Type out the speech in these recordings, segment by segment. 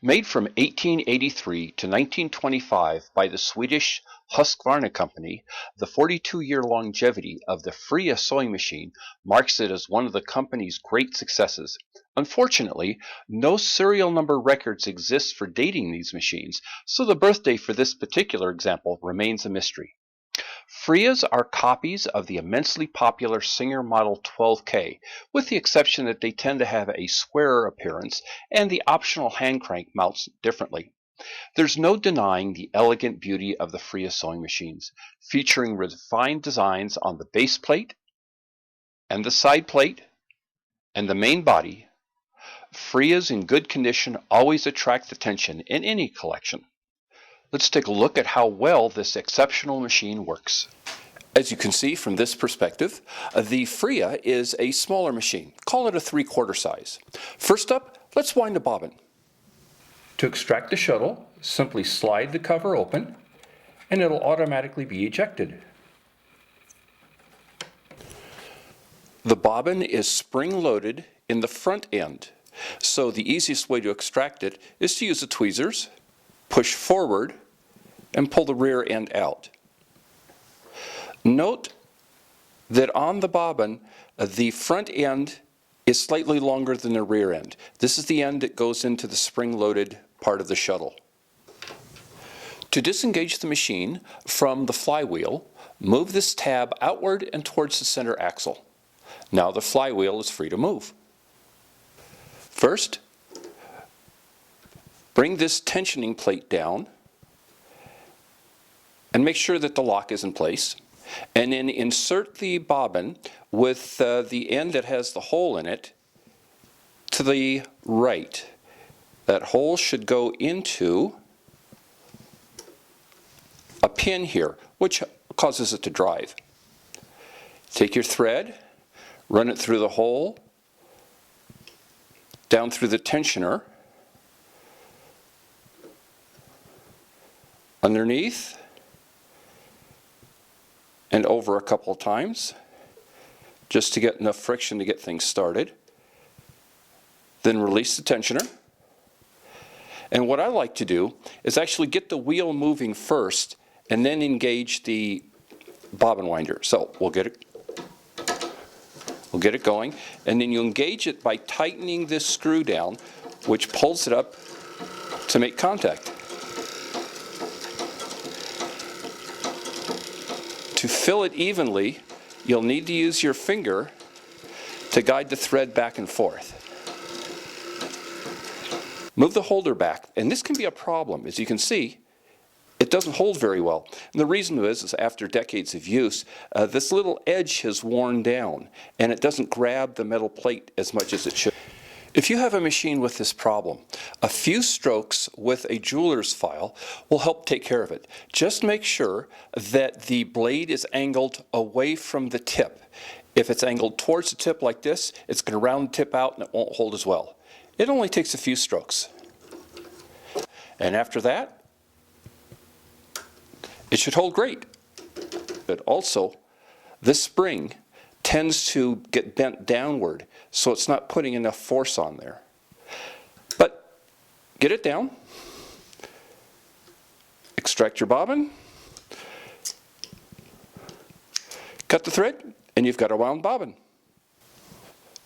Made from 1883 to 1925 by the Swedish Husqvarna company, the 42-year longevity of the Freja sewing machine marks it as one of the company's great successes. Unfortunately, no serial number records exist for dating these machines, so the birthday for this particular example remains a mystery. Frejas are copies of the immensely popular Singer Model 12K, with the exception that they tend to have a squarer appearance and the optional hand crank mounts differently. There's no denying the elegant beauty of the Freja sewing machines, featuring refined designs on the base plate and the side plate and the main body. Frejas in good condition always attract attention in any collection. Let's take a look at how well this exceptional machine works. As you can see from this perspective, the Freja is a smaller machine. Call it a 3/4 size. First up, let's wind a bobbin. To extract the shuttle, simply slide the cover open and it'll automatically be ejected. The bobbin is spring-loaded in the front end, so the easiest way to extract it is to use the tweezers, push forward, and pull the rear end out. Note that on the bobbin, the front end is slightly longer than the rear end. This is the end that goes into the spring-loaded part of the shuttle. To disengage the machine from the flywheel, move this tab outward and towards the center axle. Now the flywheel is free to move. First, bring this tensioning plate down and make sure that the lock is in place, and then insert the bobbin with the end that has the hole in it to the right. That hole should go into a pin here, which causes it to drive. Take your thread, run it through the hole, down through the tensioner, underneath, and over a couple of times, just to get enough friction to get things started. Then release the tensioner. And what I like to do is actually get the wheel moving first and then engage the bobbin winder. So we'll get it going, and then you engage it by tightening this screw down, which pulls it up to make contact. To fill it evenly, you'll need to use your finger to guide the thread back and forth. Move the holder back, and this can be a problem. As you can see, it doesn't hold very well. And the reason is after decades of use, this little edge has worn down, and it doesn't grab the metal plate as much as it should. If you have a machine with this problem, a few strokes with a jeweler's file will help take care of it. Just make sure that the blade is angled away from the tip. If it's angled towards the tip like this, it's going to round the tip out and it won't hold as well. It only takes a few strokes. And after that, it should hold great. But also, this spring tends to get bent downward, so it's not putting enough force on there. But get it down, extract your bobbin, cut the thread, and you've got a wound bobbin.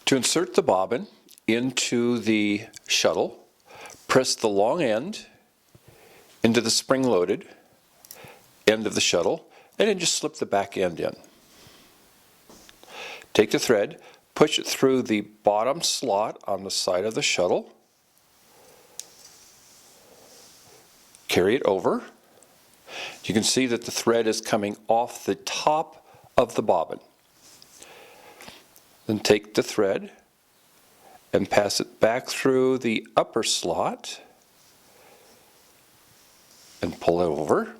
To insert the bobbin into the shuttle, press the long end into the spring-loaded end of the shuttle, and then just slip the back end in. Take the thread, push it through the bottom slot on the side of the shuttle, carry it over. You can see that the thread is coming off the top of the bobbin. Then take the thread and pass it back through the upper slot and pull it over.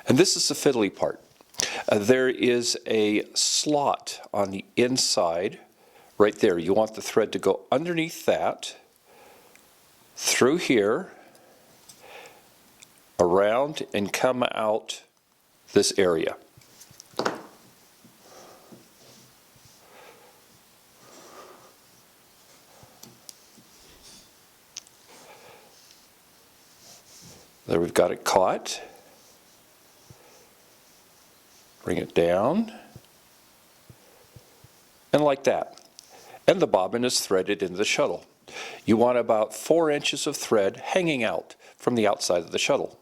And this is the fiddly part. There is a slot on the inside right there. You want the thread to go underneath that, through here, around, and come out this area. There we've got it caught. Bring it down. And like that. And the bobbin is threaded into the shuttle. You want about 4 inches of thread hanging out from the outside of the shuttle.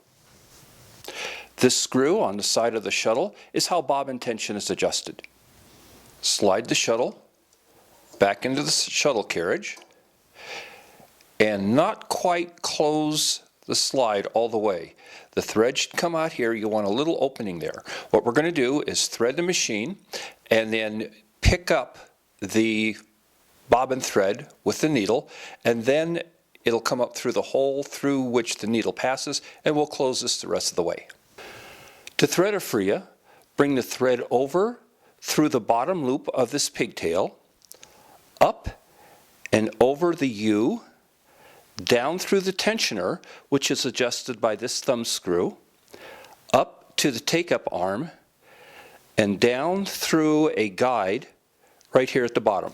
This screw on the side of the shuttle is how bobbin tension is adjusted. Slide the shuttle back into the shuttle carriage and not quite close the slide all the way. The thread should come out here. You want a little opening there. What we're going to do is thread the machine and then pick up the bobbin thread with the needle, and then it'll come up through the hole through which the needle passes, and we'll close this the rest of the way. To thread a Freja, bring the thread over through the bottom loop of this pigtail, up and over the U, down through the tensioner, which is adjusted by this thumb screw, up to the take-up arm, and down through a guide right here at the bottom.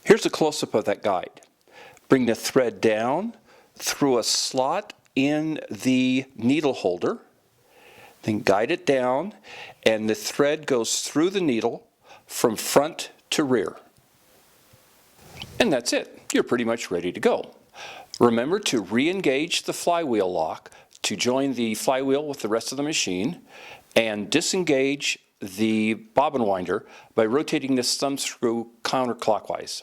Here's a close-up of that guide. Bring the thread down through a slot in the needle holder, then guide it down, and the thread goes through the needle from front to rear. And that's it. You're pretty much ready to go. Remember to re-engage the flywheel lock to join the flywheel with the rest of the machine, and disengage the bobbin winder by rotating this thumb screw counterclockwise.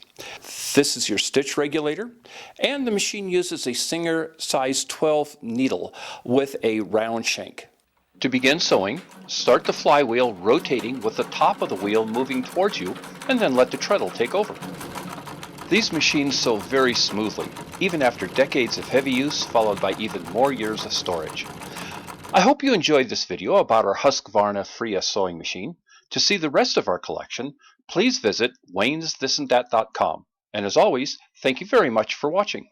This is your stitch regulator, and the machine uses a Singer size 12 needle with a round shank. To begin sewing, start the flywheel rotating with the top of the wheel moving towards you, and then let the treadle take over. These machines sew very smoothly, even after decades of heavy use followed by even more years of storage. I hope you enjoyed this video about our Husqvarna Freja sewing machine. To see the rest of our collection, please visit waynesthistandthat.com. And as always, thank you very much for watching.